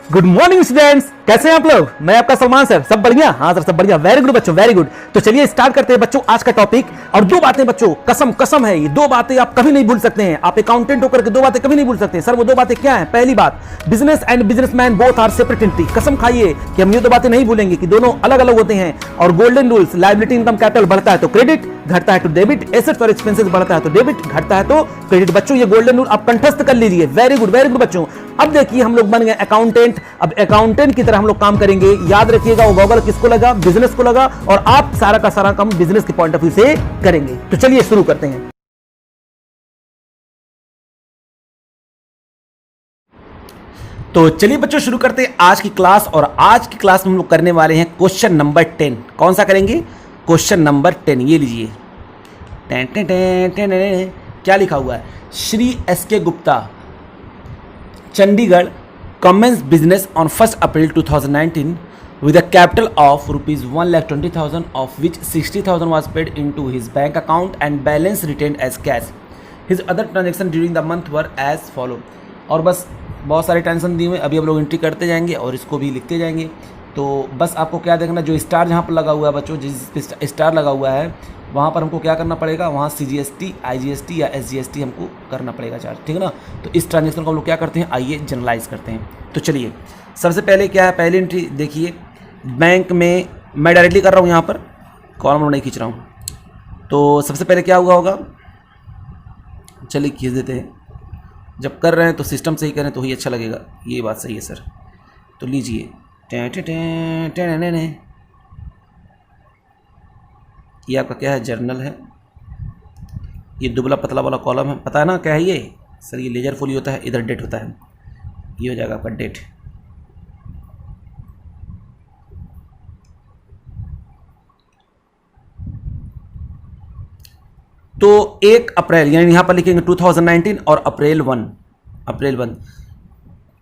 Good morning students, कैसे हैं आप लोग। मैं आपका सलमान सर। सब बढ़िया? हाँ सर, सब बढ़िया। वेरी गुड बच्चों, वेरी गुड। तो चलिए स्टार्ट करते हैं बच्चों आज का टॉपिक। और दो बातें बच्चों, कसम कसम है, ये दो बातें आप कभी नहीं भूल सकते हैं। आप अकाउंटेंट होकर के दो बातें कभी नहीं भूल सकते हैं। सर वो दो बातें क्या हैं? पहली बात, business and businessman both are separate entity. कसम खाइए कि हम ये दो बातें नहीं भूलेंगे कि दोनों अलग अलग होते हैं। और golden rules, liability income capital बढ़ता है तो क्रेडिट, घटता है तो डेबिट, एसेट्स और एक्सपेंसेस बढ़ता है तो डेबिट, घटता है तो क्रेडिट। बच्चों ये गोल्डन रूल आप कंठस्थ कर लीजिए। वेरी गुड, वेरी गुड बच्चों। अब देखिए हम लोग बन गए अकाउंटेंट। अब अकाउंटेंट की तरह हम लोग काम करेंगे। याद रखिएगा वो गॉगल किसको लगा? बिजनेस को लगा। और आप सारा का सारा काम बिजनेस के पॉइंट ऑफ व्यू से करेंगे। तो चलिए शुरू करते हैं। तो चलिए बच्चों शुरू करते हैं आज की क्लास। और आज की क्लास में हम लोग करने वाले हैं क्वेश्चन नंबर 10। कौन सा करेंगे? Question number 10। ये लीजिए, क्या लिखा हुआ है? श्री एस के Gupta, Chandigarh, commenced business on 1st April 2019 with a capital of rupees 1,20,000, of which 60,000 was paid into his bank account and balance retained as cash. His other transactions during the month were as follow. और बस बहुत सारे tension दिए हुए, अभी हम लोग entry करते जाएंगे और इसको भी लिखते जाएंगे। तो बस आपको क्या देखना, जो स्टार जहाँ पर लगा हुआ है बच्चों, जिस स्टार लगा हुआ है वहाँ पर हमको क्या करना पड़ेगा? वहाँ CGST, IGST या SGST हमको करना पड़ेगा चार्ज, ठीक है ना। तो इस ट्रांजेक्शन को हम लोग क्या करते हैं, आइए जनरलाइज करते हैं। तो चलिए सबसे पहले क्या है, पहली एंट्री देखिए, बैंक में मैं डायरेक्टली कर रहा हूँ, यहाँ पर कॉलम नहीं खींच रहा हूँ। तो सबसे पहले क्या हुआ होगा, चलिए खींच देते हैं। जब कर रहे हैं तो सिस्टम से ही करें तो ही अच्छा लगेगा। ये बात सही है सर। तो लीजिए, ये आपका क्या है? जर्नल है। ये दुबला पतला वाला कॉलम है, पता है ना क्या है ये सर? ये लेजर फुल होता है, इधर डेट होता है। ये हो जाएगा आपका डेट। तो 1 अप्रैल, यानी यहाँ पर लिखेंगे 2019 और अप्रैल 1।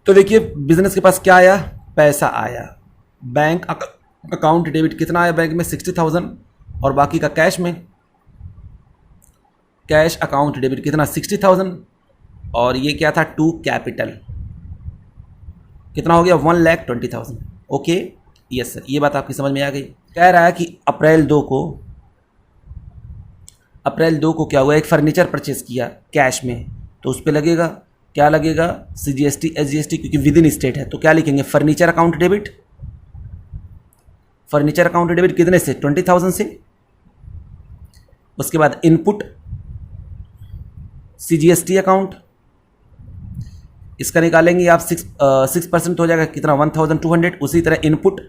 तो देखिए बिजनेस के पास क्या आया? पैसा आया। बैंक अकाउंट डेबिट कितना आया बैंक में? 60,000। और बाकी का कैश में, कैश अकाउंट डेबिट कितना? 60,000। और ये क्या था? टू कैपिटल कितना हो गया? 1,20,000। ओके, यस सर, ये बात आपकी समझ में आ गई। कह रहा है कि अप्रैल 2 को क्या हुआ? एक फर्नीचर परचेस किया कैश में, तो उस पर लगेगा क्या? लगेगा CGST, SGST, क्योंकि विद इन स्टेट है। तो क्या लिखेंगे? Furniture account debit. Furniture account debit कितने से? 20,000 से। उसके बाद इनपुट CGST अकाउंट, इसका निकालेंगे आप 6% हो जाएगा कितना? 1,200। उसी तरह इनपुट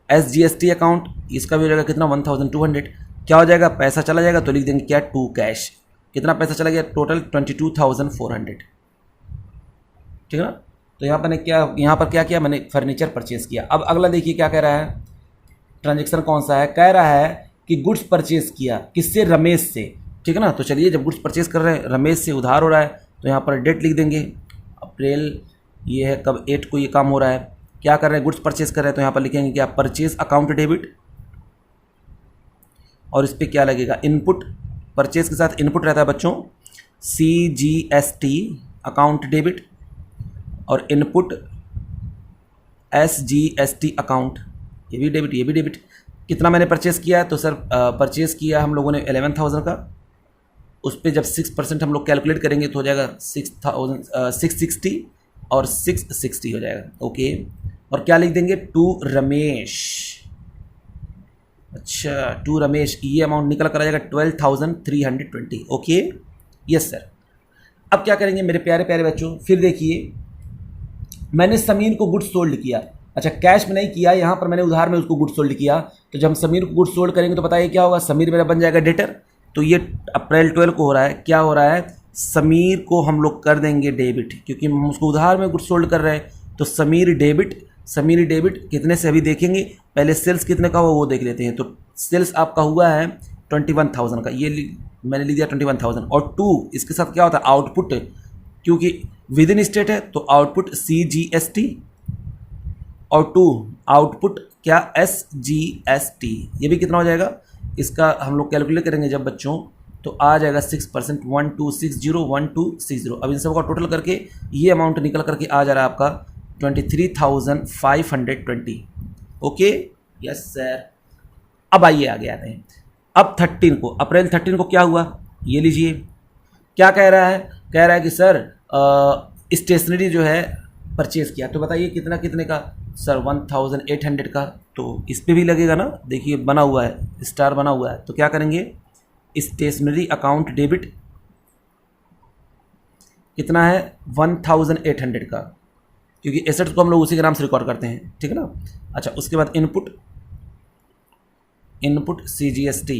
SGST अकाउंट, इसका भी हो जाएगा कितना? 1,200। क्या हो जाएगा? पैसा चला जाएगा तो लिख देंगे क्या? To cash. कितना पैसा चला गया? टोटल 22,400, ठीक है ना। तो यहाँ पर क्या किया? मैंने फर्नीचर परचेस किया। अब अगला देखिए क्या कह रहा है, ट्रांजेक्शन कौन सा है? कह रहा है कि गुड्स परचेस किया, किससे? रमेश से, ठीक है ना। तो चलिए, जब गुड्स परचेस कर रहे हैं, रमेश से उधार हो रहा है, तो यहाँ पर डेट लिख देंगे अप्रैल, ये है कब? 8 को ये काम हो रहा है। क्या कर रहे हैं? गुड्स परचेस कर रहे हैं, तो यहाँ पर लिखेंगे क्या? Purchase account debit. और इस पर क्या लगेगा? इनपुट। परचेस के साथ इनपुट रहता है बच्चों, CGST अकाउंट डेबिट, और इनपुट SGST अकाउंट, ये भी डेबिट, ये भी डेबिट। कितना मैंने परचेस किया है? तो सर परचेस किया हम लोगों ने 11,000 का। उस पर जब 6% हम लोग कैलकुलेट करेंगे तो हो जाएगा 660 और 660 हो जाएगा। ओके, और क्या लिख देंगे? टू रमेश। अच्छा, टू रमेश, ये अमाउंट निकल कर आ जाएगा 12,320। Okay, yes sir. अब क्या करेंगे मेरे प्यारे प्यारे बच्चों? फिर देखिए, मैंने समीर को गुड्स सोल्ड किया। अच्छा, कैश में नहीं किया, यहाँ पर मैंने उधार में उसको गुड्स सोल्ड किया। तो जब हम समीर को गुड्स सोल्ड करेंगे तो बताइए क्या होगा? समीर मेरा बन जाएगा डेटर। तो ये अप्रैल 12 को हो रहा है। क्या हो रहा है? समीर को हम लोग कर देंगे डेबिट, क्योंकि हम उसको उधार में गुड्स सोल्ड कर रहे हैं। तो समीर डेबिट कितने से अभी देखेंगे। पहले सेल्स कितने का हुआ वो देख लेते हैं। तो सेल्स आपका हुआ है 21,000 का, ये मैंने लिख दिया 21,000। और टू, इसके साथ क्या होता है? आउटपुट, क्योंकि विद इन स्टेट है तो आउटपुट CGST, और टू आउटपुट क्या? SGST। ये भी कितना हो जाएगा? इसका हम लोग कैलकुलेट करेंगे जब बच्चों, तो आ जाएगा 6%, 1260, अब इन सबका टोटल करके ये अमाउंट निकल करके आ जा रहा है आपका 23,520। Okay, yes sir. अब आइए आगे आते हैं। अब 13 को, अप्रैल 13 को क्या हुआ, ये लीजिए। क्या कह रहा है, कह रहा है कि सर स्टेशनरी जो है परचेज़ किया, तो बताइए कितना, कितने का सर, 1800 का। तो इस पर भी लगेगा ना, देखिए बना हुआ है, स्टार बना हुआ है। तो क्या करेंगे, स्टेशनरी अकाउंट डेबिट कितना है, 1800 का, क्योंकि एसेट्स को हम लोग उसी के नाम से रिकॉर्ड करते हैं, ठीक है ना। अच्छा, उसके बाद इनपुट CGST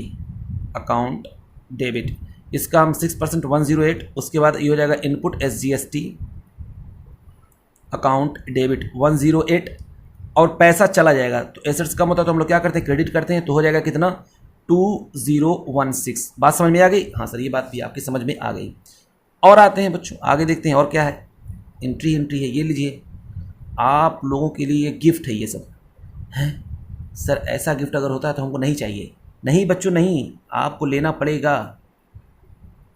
अकाउंट डेबिट, इसका हम 6% 108। उसके बाद ये हो जाएगा इनपुट SGST अकाउंट डेबिट 108, और पैसा चला जाएगा। तो एसेट्स कम होता है तो हम लोग क्या करते हैं, क्रेडिट करते हैं। तो हो जाएगा कितना, 2016। बात समझ में आ गई? हाँ सर, ये बात भी आपकी समझ में आ गई। और आते हैं बच्चों, आगे देखते हैं और क्या है। एंट्री है, ये लीजिए, आप लोगों के लिए गिफ्ट है ये सब। हैं सर, ऐसा गिफ्ट अगर होता है तो हमको नहीं चाहिए। नहीं बच्चों, नहीं, आपको लेना पड़ेगा।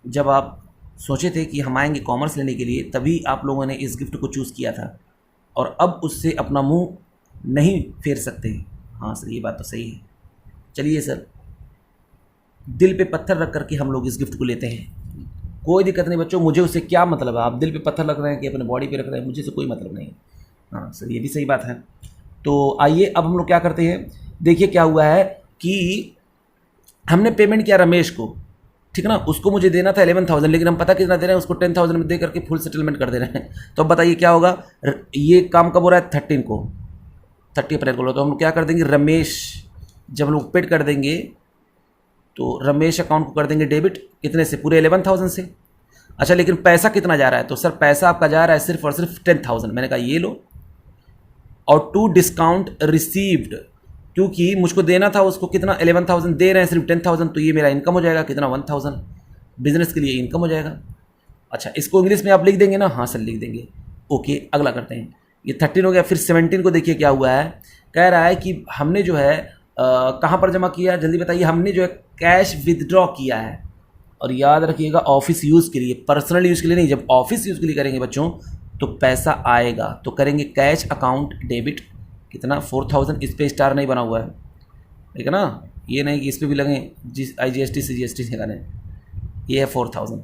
जब आप सोचे थे कि हम आएंगे कॉमर्स लेने के लिए, तभी आप लोगों ने इस गिफ्ट को चूज़ किया था, और अब उससे अपना मुंह नहीं फेर सकते। हाँ सर, ये बात तो सही है। चलिए सर, दिल पे पत्थर रख करके हम लोग इस गिफ्ट को लेते हैं। कोई दिक्कत नहीं बच्चों, मुझे उससे क्या मतलब है, आप दिल पे पत्थर रख रहे हैं कि अपने बॉडी पे रख रहे हैं, मुझे से कोई मतलब नहीं। हाँ सर, ये भी सही बात है। तो आइए अब हम लोग क्या करते हैं, देखिए क्या हुआ है कि हमने पेमेंट किया रमेश को, ठीक है ना। उसको मुझे देना था 11,000, लेकिन हम पता कितना दे रहे हैं उसको, 10,000 में दे करके फुल सेटलमेंट कर दे रहे हैं। तो अब बताइए क्या होगा। ये काम कब हो रहा है, 13 को, 30 अप्रैल को। तो हम लोग क्या कर देंगे, रमेश, जब हम लोग पेड कर देंगे तो रमेश अकाउंट को कर देंगे डेबिट, कितने से, पूरे 11,000 से। अच्छा, लेकिन पैसा कितना जा रहा है, तो सर पैसा आपका जा रहा है सिर्फ और सिर्फ 10,000। मैंने कहा ये लो, और टू डिस्काउंट रिसीव्ड, क्योंकि मुझको देना था उसको कितना, 11,000, दे रहे हैं सिर्फ 10,000, तो ये मेरा इनकम हो जाएगा कितना, 1,000, बिजनेस के लिए इनकम हो जाएगा। अच्छा, इसको इंग्लिश में आप लिख देंगे ना, हाँ सर लिख देंगे। ओके, अगला करते हैं। ये 13 हो गया। फिर 17 को देखिए क्या हुआ है, कह रहा है कि हमने जो है कहाँ पर जमा किया, जल्दी बताइए। हमने जो है कैश विदड्रॉ किया है, और याद रखिएगा ऑफिस यूज़ के लिए, पर्सनल यूज़ के लिए नहीं। जब ऑफिस यूज़ के लिए करेंगे बच्चों तो पैसा आएगा, तो करेंगे कैश अकाउंट डेबिट, कितना, 4,000। इस पर स्टार नहीं बना हुआ है, ठीक है ना, ये नहीं कि इस पर भी लगें जिस IGST CGST से करें, ये है 4,000।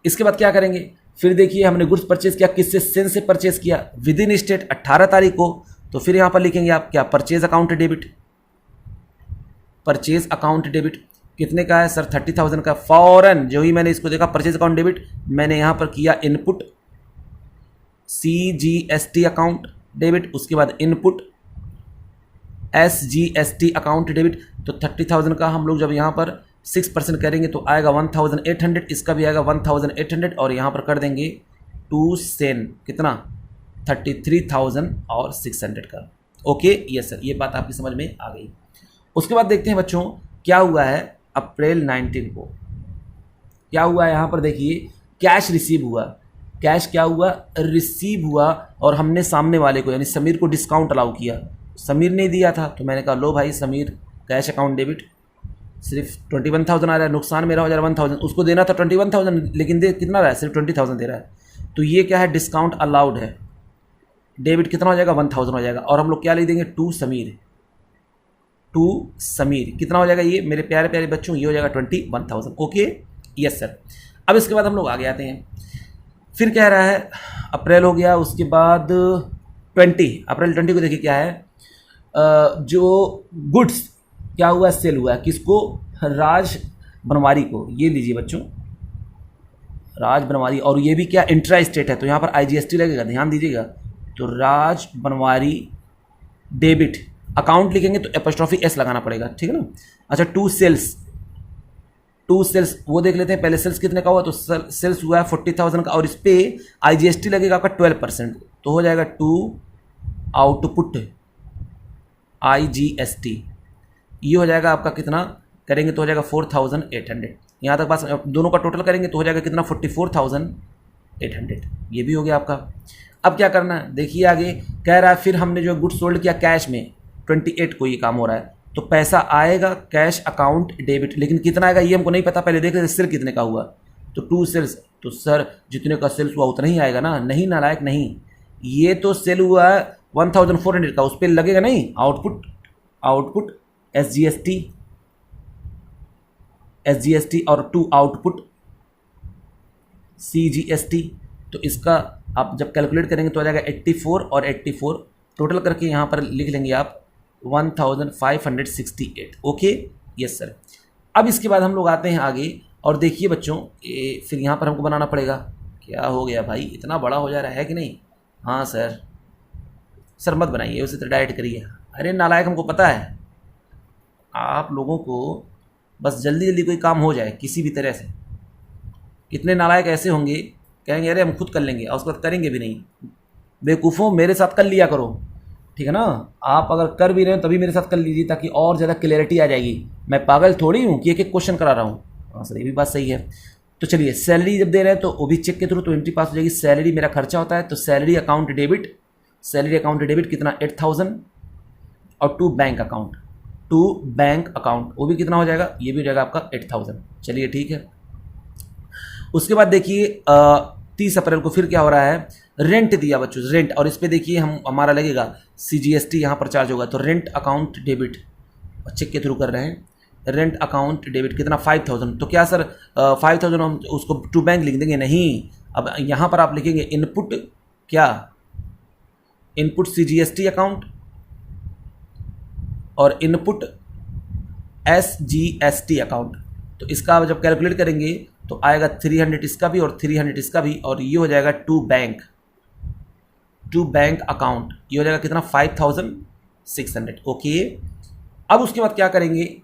इसके बाद क्या करेंगे, फिर देखिए हमने गुड्स परचेज किया, किससे, सेन से परचेज किया विद इन स्टेट 18 तारीख को। तो फिर यहाँ पर लिखेंगे आप क्या, purchase account debit, purchase account debit कितने का है सर, 30,000 का। फौरन जो ही मैंने इसको देखा परचेज अकाउंट डेबिट, मैंने यहाँ पर किया इनपुट CGST अकाउंट डेबिट, उसके बाद इनपुट SGST अकाउंट डेबिट। तो 30,000 का हम लोग जब यहाँ पर 6% करेंगे तो आएगा 1,800, इसका भी आएगा 1,800, और यहाँ पर कर देंगे टू सेन, कितना, 33,600 का। ओके, यस सर, ये बात आपकी समझ में आ गई। उसके बाद देखते हैं बच्चों क्या हुआ है अप्रैल 19 को। क्या हुआ है यहाँ पर देखिए, कैश रिसीव हुआ। कैश क्या हुआ, रिसीव हुआ, और हमने सामने वाले को यानी समीर को डिस्काउंट अलाउ किया। समीर ने दिया था तो मैंने कहा लो भाई समीर, कैश अकाउंट डेबिट, सिर्फ 21,000 आ रहा है, नुकसान मेरा हो जा रहा है 1,000। उसको देना था 21,000, लेकिन दे कितना रहा है, सिर्फ 20,000 दे रहा है। तो ये क्या है, डिस्काउंट अलाउड है। डेबिट कितना हो जाएगा, 1,000 हो जाएगा, और हम लोग क्या लिख देंगे, टू समीर। कितना हो जाएगा ये मेरे प्यारे प्यारे बच्चों, ये हो जाएगा 21,000। Okay, yes sir. अब इसके बाद हम लोग आगे आते हैं। फिर कह रहा है अप्रैल हो गया, उसके बाद 20 अप्रैल 20 को देखिए क्या है, जो गुड्स क्या हुआ, सेल हुआ है, किसको, राज बनवारी को। ये लीजिए बच्चों, राज बनवारी, और ये भी क्या, इंट्रा स्टेट है, तो यहाँ पर IGST लगेगा, ध्यान दीजिएगा। तो राज बनवारी डेबिट, अकाउंट लिखेंगे तो एपोस्ट्रोफी S लगाना पड़ेगा, ठीक है ना। अच्छा, टू सेल्स वो देख लेते हैं पहले, सेल्स कितने का हुआ, तो सेल्स हुआ है 40,000 का, और इस पर IGST लगेगा आपका 12%, तो हो जाएगा टू आउटपुट IGST, ये हो जाएगा आपका कितना, करेंगे तो हो जाएगा 4,800। यहाँ तक पास दोनों का टोटल करेंगे तो हो जाएगा कितना, 44,800। ये भी हो गया आपका। अब क्या करना है देखिए आगे, कह रहा है फिर हमने जो गुड्स सोल्ड किया कैश में, 28 को ये काम हो रहा है, तो पैसा आएगा कैश अकाउंट डेबिट, लेकिन कितना आएगा ये हमको नहीं पता। पहले देख रहे सेल कितने का हुआ, तो 2 सेल्स, तो सर जितने का सेल्स हुआ उतना ही आएगा ना। नहीं नालायक नहीं, ये तो सेल हुआ है 1400 का, उस पर लगेगा नहीं आउटपुट SGST और टू आउटपुट CGST। तो इसका आप जब कैलकुलेट करेंगे तो आ जाएगा 84 और 84 टोटल करके यहाँ पर लिख लेंगे आप 1568। Okay, yes sir. अब इसके बाद हम लोग आते हैं आगे और देखिए बच्चों, फिर यहाँ पर हमको बनाना पड़ेगा। क्या हो गया भाई, इतना बड़ा हो जा रहा है कि नहीं? हाँ सर मत बनाइए, उसे तो डायरेक्ट करिए। अरे नालायक, हमको पता है आप लोगों को बस जल्दी जल्दी कोई काम हो जाए किसी भी तरह से। कितने नालायक ऐसे होंगे कहेंगे अरे हम खुद कर लेंगे, और उसके बाद करेंगे भी नहीं। बेवकूफ़ों, मेरे साथ कर लिया करो, ठीक है ना। आप अगर कर भी रहे हो तभी मेरे साथ कर लीजिए, ताकि और ज़्यादा क्लैरिटी आ जाएगी। मैं पागल थोड़ी हूँ कि एक एक क्वेश्चन करा रहा हूँ। हाँ सर, ये भी बात सही है। तो चलिए, सैलरी जब दे रहे हैं तो वो भी चेक के थ्रू तो एंट्री पास हो जाएगी। सैलरी मेरा खर्चा होता है, तो सैलरी अकाउंट डेबिट कितना 8000, और टू बैंक अकाउंट वो भी कितना हो जाएगा, ये भी हो जाएगा आपका 8000। चलिए ठीक है। उसके बाद देखिए 30 अप्रैल को फिर क्या हो रहा है, रेंट दिया बच्चों, रेंट। और इस पे देखिए हमारा लगेगा CGST यहाँ पर चार्ज होगा, तो रेंट अकाउंट डेबिट चेक के थ्रू कर रहे हैं। रेंट अकाउंट डेबिट कितना 5000। तो क्या सर 5000 हम उसको टू बैंक लिख देंगे? नहीं, अब यहाँ पर आप लिखेंगे इनपुट CGST अकाउंट और इनपुट SGST अकाउंट। तो इसका आप जब कैलकुलेट करेंगे तो आएगा 300 इसका भी और 300 इसका भी, और ये हो जाएगा टू बैंक अकाउंट। ये हो जाएगा कितना 5600। ओके, अब उसके बाद क्या करेंगे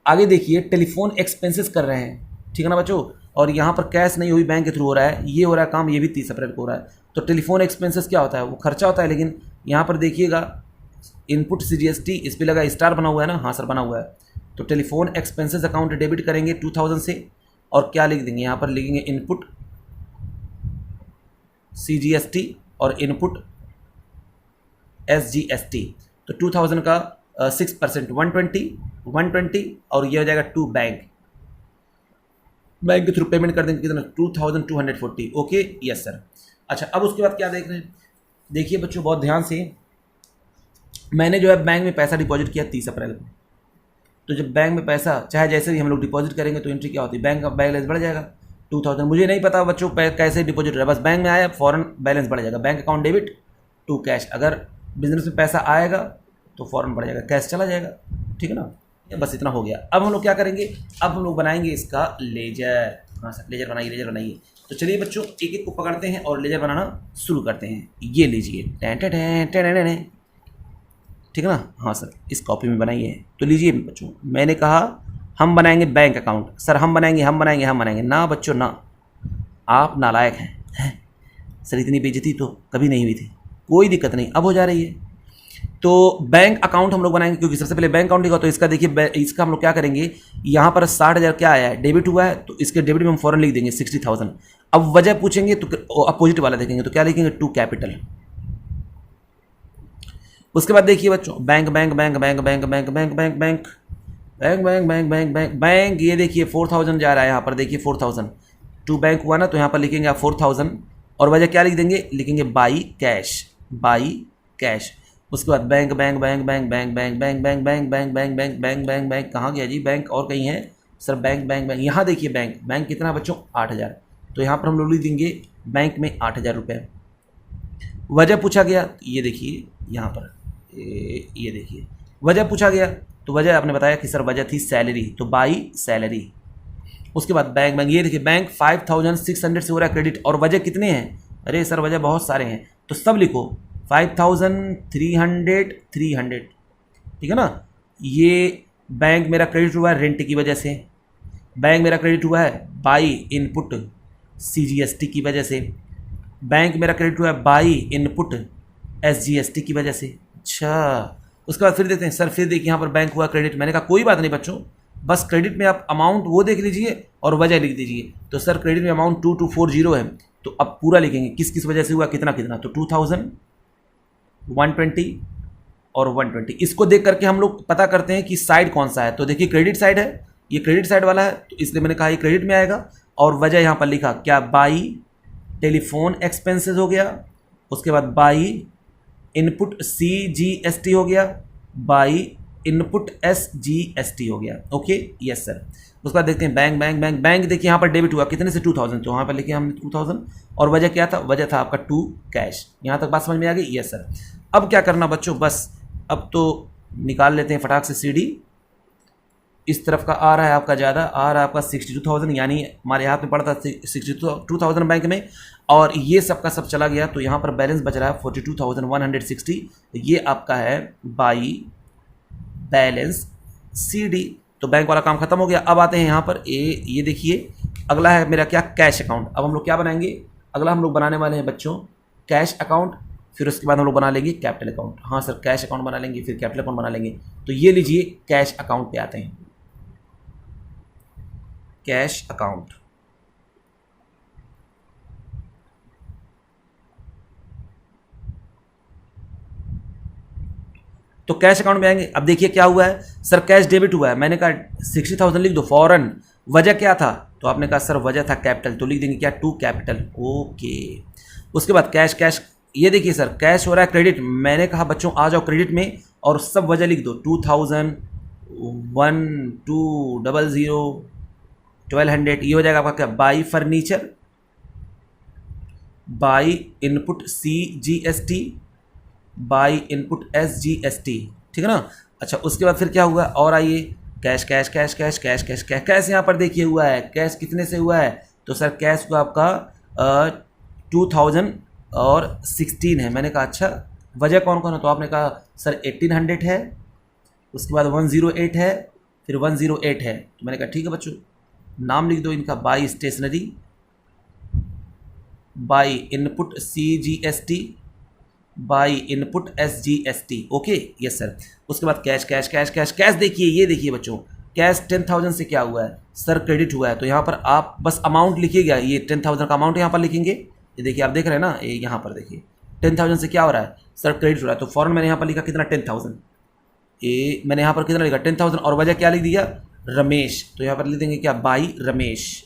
आगे देखिए, टेलीफोन एक्सपेंसेस कर रहे हैं, ठीक है ना बच्चों। और यहाँ पर कैश नहीं हुई, बैंक के थ्रू हो रहा है, ये हो रहा है काम, ये भी 30 अप्रैल को हो रहा है। तो टेलीफोन एक्सपेंसेस क्या होता है, वो खर्चा होता है। लेकिन यहाँ पर देखिएगा इनपुट CGST, इस पर लगा स्टार बना हुआ है ना। हाँ सर बना हुआ है। तो टेलीफोन एक्सपेंसेस अकाउंट डेबिट करेंगे 2000 से, और क्या लिख देंगे यहाँ पर लिखेंगे इनपुट CGST और इनपुट SGST। तो 2000 का 6% 120, और ये हो जाएगा टू बैंक के थ्रू पेमेंट कर देंगे कितना 2240। Okay yes sir. अच्छा, अब उसके बाद क्या देख रहे हैं, देखिए बच्चों बहुत ध्यान से, मैंने जो है बैंक में पैसा डिपॉजिट किया 30 अप्रैल को। तो जब बैंक में पैसा चाहे जैसे भी हम लोग डिपॉजिट करेंगे तो एंट्री क्या होती है, बैंक का बैलेंस बढ़ जाएगा 2000। मुझे नहीं पता बच्चों कैसे डिपॉजिट रहा, बस बैंक में आया फ़ौरन बैलेंस बढ़ जाएगा। Bank account debit to cash, अगर बिजनेस में पैसा आएगा तो फ़ौरन बढ़ जाएगा, कैश चला जाएगा, ठीक है ना। ये बस इतना हो गया। अब हम लोग क्या करेंगे, अब हम लोग बनाएंगे इसका लेजर। हाँ सर लेजर बनाइए। तो चलिए बच्चों एक एक को पकड़ते हैं और लेजर बनाना शुरू करते हैं। ये लीजिए, ठीक है ना। हाँ सर, इस कॉपी में बनाइए। तो लीजिए बच्चों, मैंने कहा हम बनाएंगे बैंक अकाउंट। सर हम बनाएंगे ना बच्चों ना, आप नालायक हैं। सर इतनी बेइज्जती तो कभी नहीं हुई थी, कोई दिक्कत नहीं, अब हो जा रही है। तो बैंक अकाउंट हम लोग बनाएंगे, क्योंकि सबसे पहले बैंक अकाउंट लिखा। तो इसका देखिए, इसका हम लोग क्या करेंगे, यहाँ पर 60,000 क्या आया है, डेबिट हुआ है, तो इसके डेबिट में हम फ़ौरन लिख देंगे 60,000। अब वजह पूछेंगे तो अपोजिट वाला देखेंगे, तो क्या लिखेंगे टू कैपिटल। उसके बाद देखिए बच्चों, बैंक, ये देखिए 4000 जा रहा है यहाँ पर, देखिए 4000 टू बैंक हुआ ना, तो यहाँ पर लिखेंगे आप 4000, और वजह क्या लिख देंगे, लिखेंगे बाई कैश। उसके बाद बैंक, कहाँ गया जी बैंक, और कहीं है सर बैंक। यहाँ देखिए बैंक कितना बच्चों 8000, तो यहाँ पर हम लोग लिख देंगे बैंक में 8000 रुपये। वजह पूछा गया, ये देखिए यहाँ पर, ये देखिए वजह पूछा गया, तो वजह आपने बताया कि सर वजह थी सैलरी, तो बाई सैलरी। उसके बाद बैंक, ये देखिए बैंक 5600 से हो रहा है क्रेडिट, और वजह कितने हैं, अरे सर वजह बहुत सारे हैं, तो सब लिखो 5300, ठीक है ना। ये बैंक मेरा क्रेडिट हुआ है रेंट की वजह से, बैंक मेरा क्रेडिट हुआ है बाई इनपुट CGST की वजह से, बैंक मेरा क्रेडिट हुआ है बाई इनपुट SGST की वजह से। अच्छा, उसके बाद फिर देखते हैं सर, फिर देखिए यहाँ पर बैंक हुआ क्रेडिट। मैंने कहा कोई बात नहीं बच्चों, बस क्रेडिट में आप अमाउंट वो देख लीजिए और वजह लिख दीजिए। तो सर क्रेडिट में अमाउंट 2240 है, तो अब पूरा लिखेंगे किस किस वजह से हुआ, कितना, तो 2000, 120, और 120। इसको देख करके हम लोग पता करते हैं कि साइड कौन सा है। तो देखिए क्रेडिट साइड है, ये क्रेडिट साइड वाला है, तो इसलिए मैंने कहा ये क्रेडिट में आएगा। और वजह यहाँ पर लिखा क्या, बाई टेलीफोन एक्सपेंसेस हो गया, उसके बाद बाई इनपुट CGST हो गया, बाई इनपुट SGST हो गया। Okay yes sir. उसके बाद देखते हैं बैंक बैंक बैंक बैंक। देखिए यहाँ पर डेबिट हुआ कितने से, 2000, तो यहाँ पर लिखे हमने 2000। और वजह क्या था, वजह था आपका टू कैश। यहाँ तक बात समझ में आ गई? Yes sir. अब क्या करना बच्चों, बस अब तो निकाल लेते हैं फटाक से CD। इस तरफ का आ रहा है आपका ज़्यादा, आ रहा है आपका 62,000, यानी हमारे हाथ में पड़ा था 62,000 बैंक में, और ये सब का सब चला गया। तो यहाँ पर बैलेंस बच रहा है 42,160। ये आपका है बाई बैलेंस CD। तो बैंक वाला काम खत्म हो गया। अब आते हैं यहाँ पर ये देखिए अगला है मेरा क्या, कैश अकाउंट। अब हम लोग क्या बनाएंगे, अगला हम लोग बनाने वाले हैं बच्चों कैश अकाउंट, फिर उसके बाद हम लोग बना लेंगे कैपिटल अकाउंट। हाँ सर, कैश अकाउंट बना लेंगे फिर कैपिटल अकाउंट बना लेंगे। तो ये लीजिए कैश अकाउंट पे आते हैं, कैश अकाउंट। तो कैश अकाउंट में आएंगे। अब देखिए क्या हुआ है सर, कैश डेबिट हुआ है। मैंने कहा 60,000 लिख दो फौरन। वजह क्या था, तो आपने कहा सर वजह था कैपिटल, तो लिख देंगे क्या, टू कैपिटल। ओके। उसके बाद कैश कैश, ये देखिए सर कैश हो रहा है क्रेडिट। मैंने कहा बच्चों आ जाओ क्रेडिट में और सब वजह लिख दो, 2000, 1200, 1200। ये हो जाएगा आपका क्या, by furniture, by input CGST, by input SGST। ठीक है ना। अच्छा उसके बाद फिर क्या हुआ, और आइए cash cash cash cash cash cash cash cash यहाँ पर देखिए हुआ है। कैश कितने से हुआ है, तो सर कैश हुआ आपका 2016 है। मैंने कहा अच्छा वजह कौन कौन है, तो आपने कहा सर 1800 है, उसके बाद 108 है, फिर 108 है। तो मैंने कहा ठीक है बच्चों, नाम लिख दो इनका, by stationery, by input CGST, by input SGST। Okay yes sir. उसके बाद cash cash cash cash cash. देखिए ये देखिए बच्चों, कैश 10,000 से क्या हुआ है सर, क्रेडिट हुआ है। तो यहाँ पर आप बस अमाउंट लिखिएगा, ये 10,000 का अमाउंट यहाँ पर लिखेंगे। ये देखिए आप देख रहे हैं ना, ये यहाँ पर देखिए 10,000 से क्या हो रहा है सर, क्रेडिट हो रहा है। तो फौरन मैंने यहाँ पर लिखा कितना, 10,000। ये मैंने यहाँ पर कितना लिखा, 10,000, और वजह क्या लिख दिया, रमेश। तो यहाँ पर लिख देंगे क्या, by Ramesh,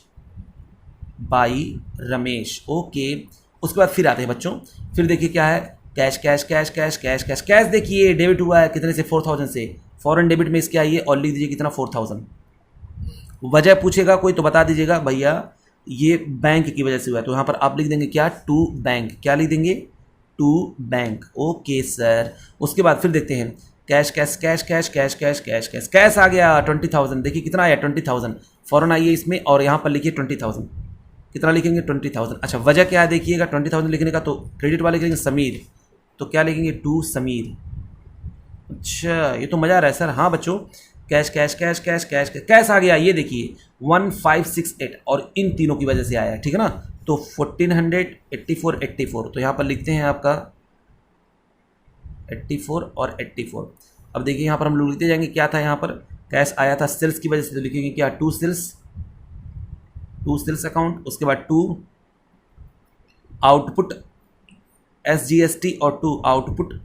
by Ramesh. Okay. उसके बाद फिर आते हैं बच्चों, फिर देखिए क्या है, cash cash cash cash cash cash cash. देखिए डेबिट हुआ है कितने से, 4,000 से। फॉरेन डेबिट में इसके आइए और लिख दीजिए कितना, 4,000। वजह पूछेगा कोई तो बता दीजिएगा भैया ये बैंक की वजह से हुआ है। तो यहाँ पर आप लिख देंगे क्या, टू बैंक। क्या लिख देंगे, टू बैंक। Okay sir. उसके बाद फिर देखते हैं cash cash cash cash cash cash cash cash cash आ गया 20,000। देखिए कितना आया, 20,000। फौरन आइए इसमें और यहाँ पर लिखिए 20,000। कितना लिखेंगे, 20,000। अच्छा वजह क्या है देखिएगा, 20,000 लिखने का, तो क्रेडिट वाले लिखेंगे समीर, तो क्या लिखेंगे, टू समीर। अच्छा ये तो मज़ा आ रहा है सर। हाँ बच्चों, cash cash cash cash cash cash आ गया। ये देखिए 1568, और इन तीनों की वजह से आया है। ठीक है ना। तो 1400, 84, 84। तो यहाँ पर लिखते हैं आपका 84 और 84। अब देखिए यहाँ पर हम लोग लिखते जाएंगे क्या था, यहाँ पर कैश आया था सेल्स की वजह से, तो लिखेंगे क्या, to sales, to sales account. उसके बाद टू आउटपुट SGST और टू आउटपुट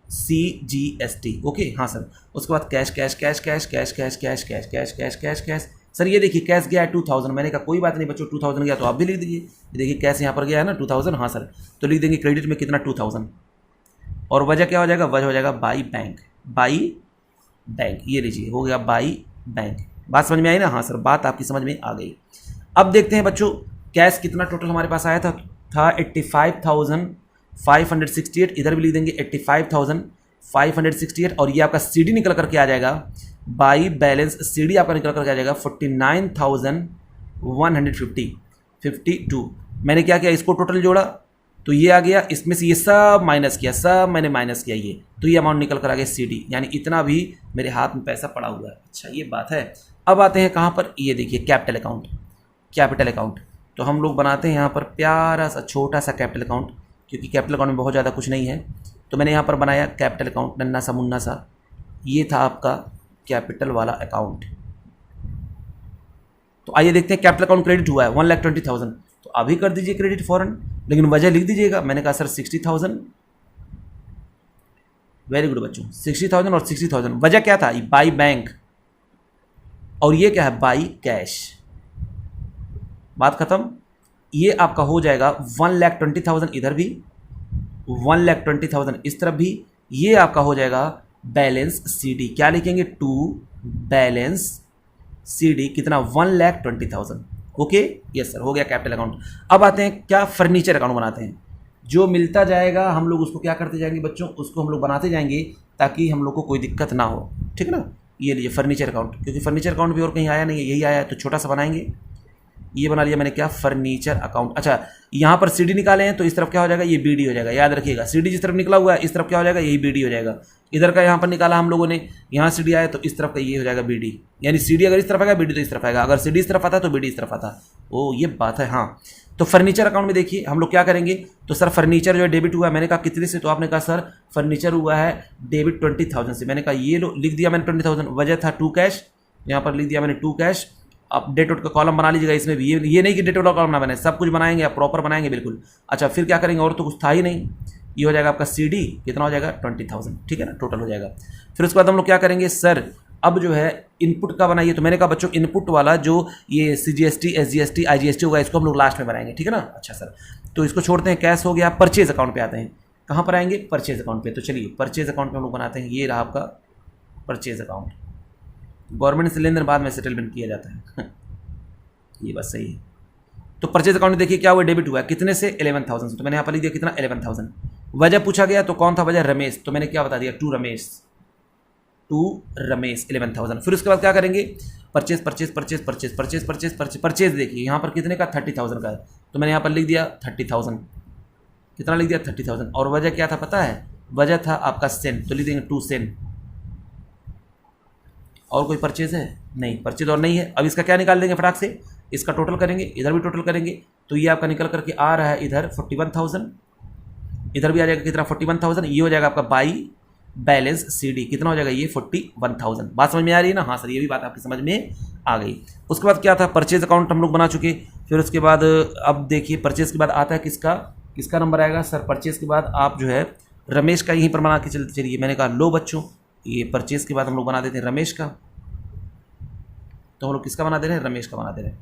CGST। ओके हाँ सर। उसके बाद cash cash cash cash cash cash cash cash cash cash cash cash. Sir ये देखिए कैश गया है 2000। मैंने कहा कोई बात नहीं बच्चों, 2000 गया तो आप भी लिख दीजिए। देखिए कैश यहाँ पर गया है ना 2000। हाँ सर। तो लिख देंगे क्रेडिट में कितना, 2000। और वजह क्या हो जाएगा, वजह हो जाएगा बाई बैंक, बाई बैंक। ये लीजिए हो गया बाई बैंक। बात समझ में आई ना? हाँ सर, बात आपकी समझ में आ गई। अब देखते हैं बच्चों कैश कितना टोटल हमारे पास आया था 85,568। इधर भी लिख देंगे 85,568। और ये आपका CD निकल करके आ जाएगा, बाई बैलेंस CD आपका निकल करके आ जाएगा 49,152। मैंने क्या किया, इसको टोटल जोड़ा तो ये आ गया, इसमें से ये सब माइनस किया, सब मैंने माइनस किया ये, तो ये अमाउंट निकल कर आ गया CD, यानी इतना भी मेरे हाथ में पैसा पड़ा हुआ है। अच्छा ये बात है। अब आते हैं कहाँ पर, ये देखिए कैपिटल अकाउंट। कैपिटल अकाउंट तो हम लोग बनाते हैं यहाँ पर प्यारा सा छोटा सा कैपिटल अकाउंट, क्योंकि कैपिटल अकाउंट में बहुत ज़्यादा कुछ नहीं है। तो मैंने यहाँ पर बनाया कैपिटल अकाउंट, नन्ना सा मुन्ना सा। ये था आपका कैपिटल वाला अकाउंट। तो आइए देखते हैं कैपिटल अकाउंट क्रेडिट हुआ है 1,20,000। तो अभी कर दीजिए क्रेडिट फ़ौरन, लेकिन वजह लिख दीजिएगा। मैंने कहा सर 60,000 वेरी गुड बच्चों, 60,000 और 60,000। वजह क्या था, बाई बैंक, और ये क्या है, बाई कैश। बात खत्म। ये आपका हो जाएगा 1,20,000 इधर भी, 1,20,000 इस तरफ भी। ये आपका हो जाएगा बैलेंस CD। क्या लिखेंगे, टू बैलेंस CD कितना, 1,20,000। ओके, यस सर, हो गया कैपिटल अकाउंट। अब आते हैं क्या, फर्नीचर अकाउंट बनाते हैं। जो मिलता जाएगा हम लोग उसको क्या करते जाएंगे बच्चों, उसको हम लोग बनाते जाएंगे ताकि हम लोग को कोई दिक्कत ना हो, ठीक है ना। ये लीजिए फर्नीचर अकाउंट, क्योंकि फर्नीचर अकाउंट भी और कहीं आया नहीं है, यही आया है, तो छोटा सा बनाएंगे। ये बना लिया मैंने क्या, फर्नीचर अकाउंट। अच्छा, यहाँ पर CD निकाले हैं तो इस तरफ क्या हो जाएगा, ये BD हो जाएगा। याद रखिएगा, CD जिस तरफ निकला हुआ है इस तरफ क्या हो जाएगा, यही BD हो जाएगा। इधर का यहाँ पर निकाला हम लोगों ने, यहाँ CD आया तो इस तरफ का ये हो जाएगा BD। यानी CD अगर इस तरफ आएगा, BD तो इस तरफ आएगा। अगर CD इस तरफ आता है तो BD इस तरफ आता है। ओ ये बात है, हाँ। तो फर्नीचर अकाउंट में देखिए हम लोग क्या करेंगे, तो सर फर्नीचर जो है डेबिट हुआ है, मैंने कहा कितने से, तो आपने कहा सर फर्नीचर हुआ है डेबिट 20,000 से। मैंने कहा ये लो, लिख दिया मैंने 20,000। वजह था टू कैश, यहाँ पर लिख दिया मैंने टू कैश। आप डेट आउट का कॉलम बना लीजिएगा इसमें भी, ये नहीं कि डेट आउट का कॉलम ना बने, सब कुछ बनाएंगे, आप प्रॉपर बनाएंगे बिल्कुल। अच्छा फिर क्या करेंगे, और तो कुछ था ही नहीं। ये हो जाएगा आपका CD, कितना हो जाएगा, 20,000, ठीक है ना, टोटल हो जाएगा। फिर उसके बाद हम लोग क्या करेंगे, सर अब जो है इनपुट का बनाइए। तो मैंने कहा बच्चों इनपुट वाला जो ये CGST SGST IGST होगा, इसको हम लोग लास्ट में बनाएंगे, ठीक है ना। अच्छा सर, तो इसको छोड़ते हैं, कैश हो गया। परचेज अकाउंट पे आते हैं, कहाँ पर आएंगे, परचेज अकाउंट पे। तो चलिए परचेज अकाउंट में हम लोग बनाते हैं, ये रहा आपका परचेज अकाउंट। गवर्नमेंट से लेन देन बाद में सेटलमेंट किया जाता है ये बात सही है। तो परचेज अकाउंट में देखिए क्या हुआ, डेबिट हुआ कितने से, 11,000 से। तो मैंने यहाँ पर लिख दिया कितना, 11,000। वजह पूछा गया तो कौन था वजह, रमेश। तो मैंने क्या बता दिया, टू रमेश 11,000। फिर उसके बाद क्या करेंगे, purchase purchase purchase purchase purchase purchase purchase purchase. देखिए यहाँ पर कितने का, 30,000 का है। तो मैंने यहाँ पर लिख दिया 30,000। कितना लिख दिया, 30,000। और वजह क्या था पता है, वजह था आपका सेन, तो लिख देंगे टू सेन। और कोई परचेज है नहीं, परचेज और नहीं है। अब इसका क्या निकाल देंगे फटाक से, इसका टोटल करेंगे, इधर भी टोटल करेंगे। तो ये आपका निकल करके आ रहा है इधर 41,000, इधर भी आ जाएगा कितना, 41,000। ये हो जाएगा आपका बाई बैलेंस CD, कितना हो जाएगा, ये 41,000। बात समझ में आ रही है ना, हाँ सर ये भी बात आपकी समझ में आ गई। उसके बाद क्या था, परचेज अकाउंट हम लोग बना चुके। फिर उसके बाद अब देखिए परचेज के बाद आता है किसका नंबर आएगा, सर परचेज के बाद आप जो है रमेश का यहीं पर बना के चलिए। मैंने कहा लो बच्चों, ये परचेज के बाद हम लोग बना देते हैं रमेश का। तो हम लोग किसका बना दे रहे हैं, रमेश का बना दे रहे हैं।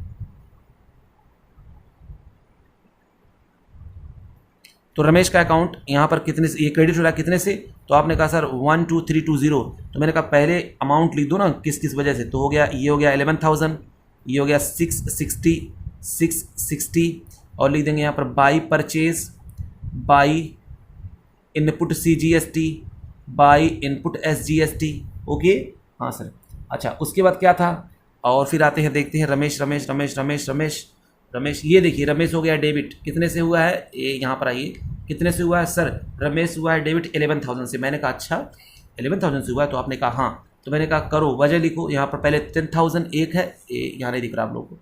तो रमेश का अकाउंट यहाँ पर कितने से, ये क्रेडिट हो रहा है कितने से, तो आपने कहा सर 12320। तो मैंने कहा पहले अमाउंट लिख दो ना, किस वजह से। तो हो गया, ये हो गया 11,000, ये हो गया 660 और लिख देंगे यहाँ पर by purchase, by input CGST, by input SGST। Okay हाँ सर। अच्छा उसके बाद क्या था, और फिर आते हैं देखते हैं रमेश रमेश रमेश रमेश रमेश रमेश। ये देखिए रमेश हो गया डेबिट, कितने से हुआ है, ये यहाँ पर आइए, कितने से हुआ है सर, रमेश हुआ है डेबिट 11,000 से। मैंने कहा अच्छा 11,000 से हुआ है, तो आपने कहा हाँ। तो मैंने कहा करो, वजह लिखो। यहाँ पर पहले 10,000 एक है, यहाँ नहीं दिख रहा आप लोगों को,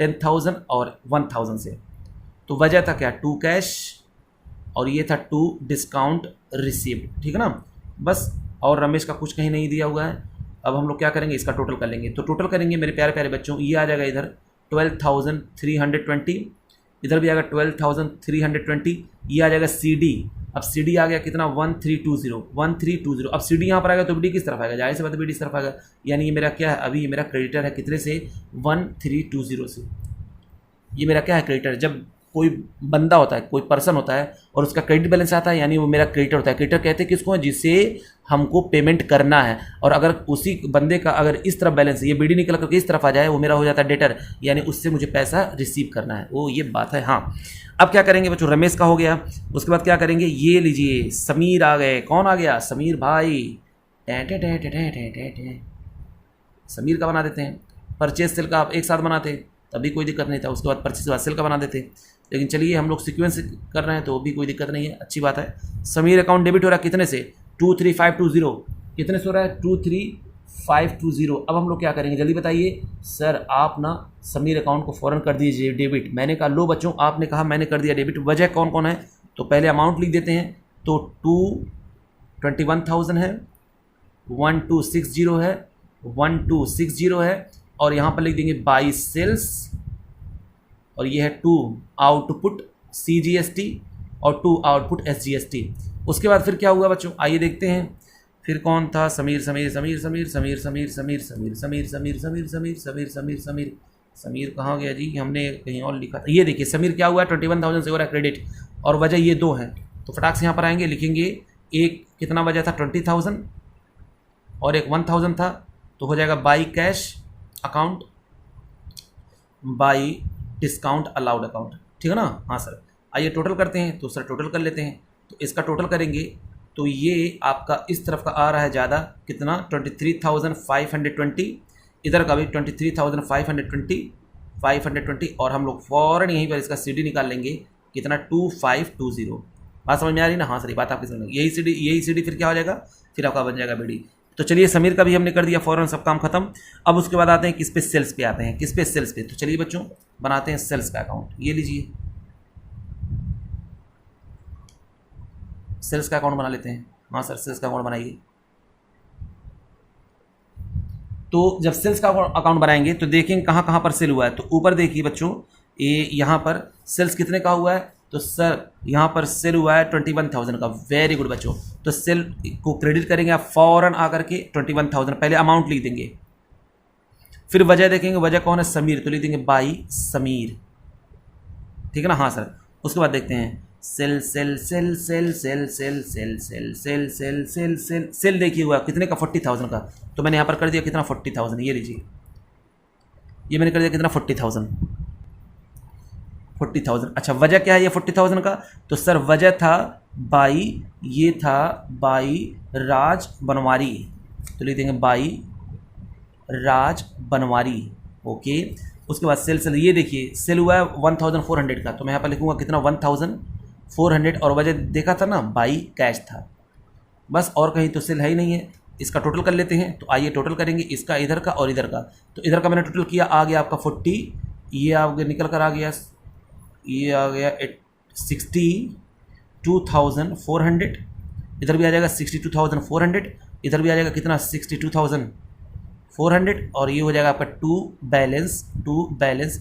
10,000 और 1,000 से। तो वजह था क्या, टू कैश, और ये था टू डिस्काउंट रिसीव्ड, ठीक है ना बस। और रमेश का कुछ कहीं नहीं दिया हुआ है। अब हम लोग क्या करेंगे, इसका टोटल कर लेंगे। तो टोटल करेंगे मेरे प्यारे प्यारे बच्चों, ये आ जाएगा इधर 12,320, इधर भी आएगा 12,320। ये आ जाएगा CD। अब CD आ गया कितना, 1320। अब CD यहाँ पर आएगा तो BD किस तरफ आएगा, जाहिर सी बात है BD इस तरफ आएगा। यानी ये मेरा क्या है, अभी ये मेरा क्रेडिटर है कितने से, 1320 से। ये मेरा क्या है, क्रेडिटर। जब कोई बंदा होता है, कोई पर्सन होता है और उसका क्रेडिट बैलेंस आता है, यानी वो मेरा क्रेडिटर होता है। क्रेडिटर कहते हैं किसको, जिसे हमको पेमेंट करना है। और अगर उसी बंदे का अगर इस तरफ बैलेंस, ये BD निकल करके इस तरफ आ जाए, वो मेरा हो जाता है डेटर, यानी उससे मुझे पैसा रिसीव करना है। वो ये बात है हाँ। अब क्या करेंगे बच्चों, रमेश का हो गया। उसके बाद क्या करेंगे, ये लीजिए समीर आ गए। कौन आ गया, समीर भाई। समीर का बना देते हैं। परचेज सेल का आप एक साथ बनाते तभी कोई दिक्कत नहीं था, उसके बाद परचेज बाद सेल का बना देते। लेकिन चलिए हम लोग सीक्वेंस कर रहे हैं तो भी कोई दिक्कत नहीं है, अच्छी बात है। समीर अकाउंट डेबिट हो रहा है कितने से, 23,520। कितने से हो रहा है, 23,520। अब हम लोग क्या करेंगे जल्दी बताइए। सर आप ना समीर अकाउंट को फ़ौरन कर दीजिए डेबिट। मैंने कहा लो बच्चों, आपने कहा मैंने कर दिया डेबिट। वजह कौन कौन है, तो पहले अमाउंट लिख देते हैं। तो 21,000 है, 1260 है, 1260 है, और यहाँ पर लिख देंगे बाई सेल्स, और ये है 2 आउटपुट CGST और 2 आउटपुट SGST। उसके बाद फिर क्या हुआ बच्चों, आइए देखते हैं। फिर कौन था, समीर समीर समीर समीर समीर समीर समीर समीर समीर समीर समीर समीर समीर समीर समीर समीर कहाँ गया जी, हमने कहीं और लिखा था। ये देखिए समीर क्या हुआ है, 21,000 से हो रहा है क्रेडिट, और वजह ये दो हैं। तो फटाक से यहाँ पर आएंगे, लिखेंगे एक कितना वजह था 20,000 और एक 1,000 था, तो हो जाएगा by cash account by discount allowed account, ठीक है ना। हाँ सर, आइए टोटल करते हैं। तो सर टोटल कर लेते हैं, तो इसका टोटल करेंगे तो ये आपका इस तरफ का आ रहा है ज़्यादा, कितना 23,520, इधर का भी 23,520 और हम लोग फ़ौरन यहीं पर इसका CD निकाल लेंगे, कितना 2520। बात समझ में आ रही ना। हाँ सर, ये बात आपकी समझ में, यही CD फिर क्या हो जाएगा, फिर आपका बन जाएगा BD। तो चलिए समीर का भी हमने कर दिया फ़ौरन, सब काम खत्म। अब उसके बाद आते हैं किस पे, सेल्स पे आते हैं। किस पे, सेल्स पे। तो चलिए बच्चों बनाते हैं सेल्स का अकाउंट। ये लीजिए सेल्स का अकाउंट बना लेते हैं। हाँ सर, सेल्स का अकाउंट बनाइए। तो जब सेल्स का अकाउंट बनाएंगे तो देखेंगे कहाँ कहाँ पर सेल हुआ है। तो ऊपर देखिए बच्चों, ये यहाँ पर सेल्स कितने का हुआ है, तो सर यहाँ पर सेल हुआ है 21,000 का। वेरी गुड बच्चों। तो सेल को क्रेडिट करेंगे आप फ़ौरन आकर के 21,000, पहले अमाउंट लिख देंगे, फिर वजह देखेंगे, वजह कौन है, समीर, तो लिख देंगे बाई समीर, ठीक है ना। हाँ सर, उसके बाद देखते हैं sale sale sale sale sale sale sale sale sale sale sale sale sale देखिए हुआ कितने का, 40,000 का। तो मैंने यहाँ पर कर दिया कितना, 40,000। ये लीजिए, ये मैंने कर दिया कितना, 40,000। अच्छा, वजह क्या है ये 40,000 का, तो सर वजह था बाई, ये था बाई राज बनवारी, तो लिख देंगे बाई राज बनवारी। ओके, उसके बाद सेल ये देखिए सेल हुआ है 1,400 का, तो मैं यहाँ पर लिखूँगा कितना, 1,400, और वजह देखा था ना, बाई कैश था, बस और कहीं तो सेल है ही नहीं है। इसका टोटल कर लेते हैं। तो आइए टोटल करेंगे इसका, इधर का और इधर का। तो इधर का मैंने टोटल किया, आ गया आपका 40, ये आगे निकल कर आ गया, ये आ गया 62,400, इधर भी आ जाएगा 62,400, इधर भी आ जाएगा कितना, 62,400, और ये हो जाएगा आपका टू बैलेंस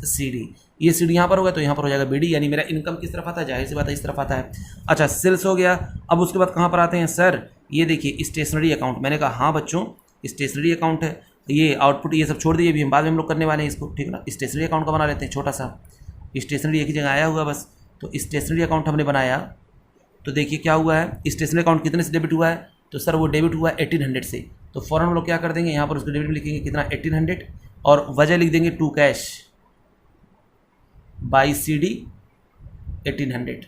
CD। ये CD यहाँ पर होगा तो यहाँ पर हो जाएगा BD, यानी मेरा इनकम किस तरफ आता है, जाहिर सी बात है इस तरफ आता है। अच्छा, सेल्स हो गया। अब उसके बाद कहाँ पर आते हैं सर, ये देखिए स्टेशनरी अकाउंट। मैंने कहा हाँ बच्चों, स्टेशनरी अकाउंट है, ये आउटपुट ये सब छोड़ दीजिए, अभी हम बाद में हम लोग करने वाले हैं इसको, ठीक है ना। स्टेशनरी अकाउंट का बना लेते हैं, छोटा सा स्टेशनरी एक ही जगह आया हुआ बस। तो स्टेशनरी अकाउंट हमने बनाया, तो देखिए क्या हुआ है, स्टेशनरी अकाउंट कितने से डेबिट हुआ है, तो सर वो डेबिट हुआ है 1800 से। तो फ़ौरन हम लोग क्या कर देंगे, यहाँ पर उसको डेबिट में लिखेंगे कितना, 1800, और वजह लिख देंगे टू कैश बाई CD 1800,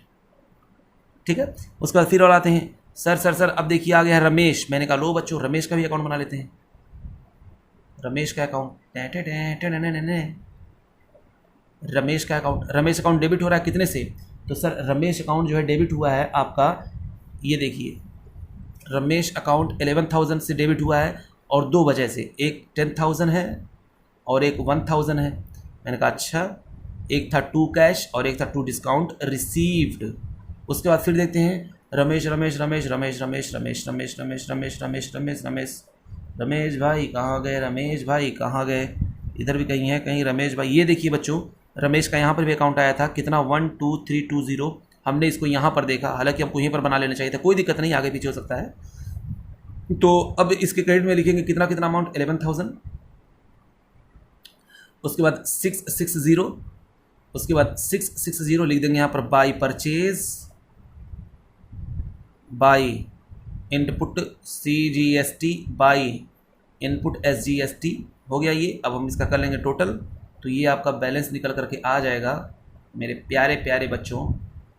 ठीक है। उसके बाद फिर और आते हैं, सर अब देखिए आ गया है रमेश। मैंने कहा लो बच्चों, रमेश का भी अकाउंट बना लेते हैं। रमेश का अकाउंट, रमेश का अकाउंट, रमेश अकाउंट डेबिट हो रहा है कितने से, तो सर रमेश अकाउंट जो है डेबिट हुआ है आपका, ये देखिए रमेश अकाउंट 11,000 से डेबिट हुआ है, और दो वजह से, एक 10,000 है और एक 1,000 है। मैंने कहा अच्छा, एक था टू कैश और एक था टू डिस्काउंट रिसीव्ड। उसके बाद फिर देखते हैं रमेश रमेश रमेश रमेश रमेश रमेश रमेश रमेश रमेश रमेश रमेश रमेश रमेश भाई कहाँ गए, रमेश भाई कहाँ गए, इधर भी कहीं है कहीं रमेश भाई। ये देखिए बच्चों, रमेश का यहाँ पर भी अकाउंट आया था, कितना 12320। हमने इसको यहाँ पर देखा, हालांकि हमको यहीं पर बना लेना चाहिए था, कोई दिक्कत नहीं, आगे पीछे हो सकता है। तो अब इसके क्रेडिट में लिखेंगे कितना कितना अमाउंट, 11,000। उसके बाद 660, उसके बाद 660 लिख देंगे यहाँ पर by purchase by input CGST by input SGST। हो गया ये। अब हम इसका कर लेंगे टोटल, तो ये आपका बैलेंस निकल करके आ जाएगा मेरे प्यारे प्यारे बच्चों,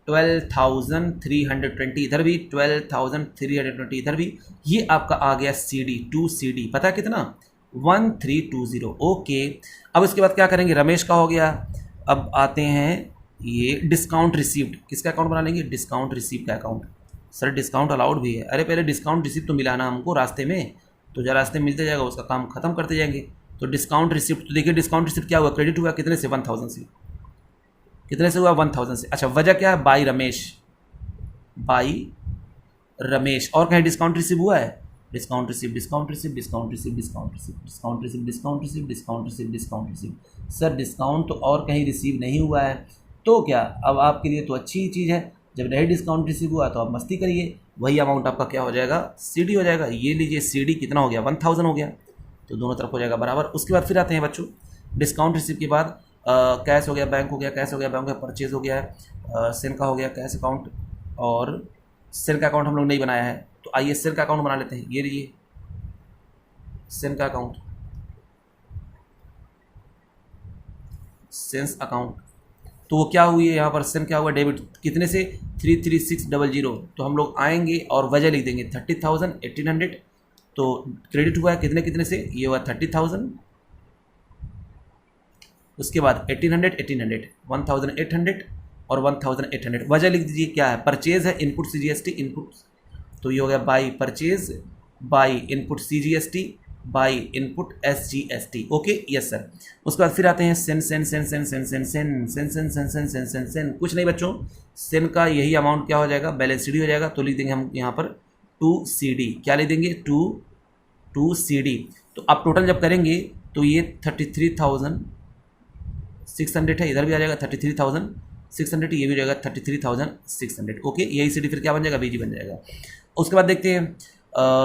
12,320, इधर भी 12,320, इधर भी। ये आपका आ गया CD, 2CD, पता है कितना, 1320। ओके, अब इसके बाद क्या करेंगे, रमेश का हो गया। अब आते हैं ये डिस्काउंट रिसीव्ड, किसका अकाउंट बना लेंगे, डिस्काउंट रिसीव का अकाउंट। सर डिस्काउंट अलाउड भी है, अरे पहले डिस्काउंट रिसीव तो मिला ना हमको रास्ते में, तो जब रास्ते में मिलते जाएगा उसका काम खत्म करते जाएंगे। तो डिस्काउंट रिसिप्ट, तो देखिए डिस्काउंट रिसिप्ट क्या हुआ, क्रेडिट हुआ कितने से, 1,000 से। कितने से हुआ, 1,000 से। अच्छा, वजह क्या है, बाई रमेश। और कहीं डिस्काउंट रिसीव हुआ है, discount receive discount receive discount receive discount receive discount receive discount receive discount receive discount receive. Sir discount तो और कहीं रिसीव नहीं हुआ है, तो क्या अब आपके लिए तो अच्छी चीज़ है, जब नहीं डिस्काउंट रिसीव हुआ तो आप मस्ती करिए, वही अमाउंट आपका क्या हो जाएगा, CD हो जाएगा। ये लीजिए CD कितना हो गया, 1000 हो गया, तो दोनों तरफ हो जाएगा बराबर। उसके बाद फिर आते हैं बच्चों डिस्काउंट रिसिप्ट के बाद कैश हो गया, बैंक हो गया, कैश हो गया, बैंक हो गया, परचेज हो गया है, सेल का हो गया, कैश अकाउंट, और सेल का अकाउंट हम लोग नहीं बनाया है, तो आइए सेल का अकाउंट बना लेते हैं। ये लीजिए सेल का अकाउंट, सेंस अकाउंट, तो वो क्या हुई है यहाँ पर, सेल क्या हुआ, डेबिट कितने से 33600, तो हम लोग आएंगे और वजह लिख देंगे 30,000 1800, तो क्रेडिट हुआ है कितने कितने से, ये हुआ 30,000, उसके बाद 1800 1800 1800 और 1800, वजह लिख दीजिए क्या है, परचेज है, इनपुट CGST इनपुट, तो ये हो गया by purchase, by input CGST, by input SGST। Okay yes sir. उसके बाद फिर आते हैं सेन सेन सेन सेन सेन सेन सेन सेन सेन सेन सेन सेन सेन सेन, कुछ नहीं बच्चों, सेन का यही अमाउंट क्या हो जाएगा, बैलेंस CD हो जाएगा, तो लिख देंगे हम यहाँ पर 2CD, क्या लिख देंगे 2CD। तो आप टोटल जब करेंगे तो ये 33,600 है, इधर भी आ जाएगा 33,600, ये भी हो जाएगा 33,600। ओके यही CD फिर क्या बन जाएगा, BG बन जाएगा। उसके बाद देखते हैं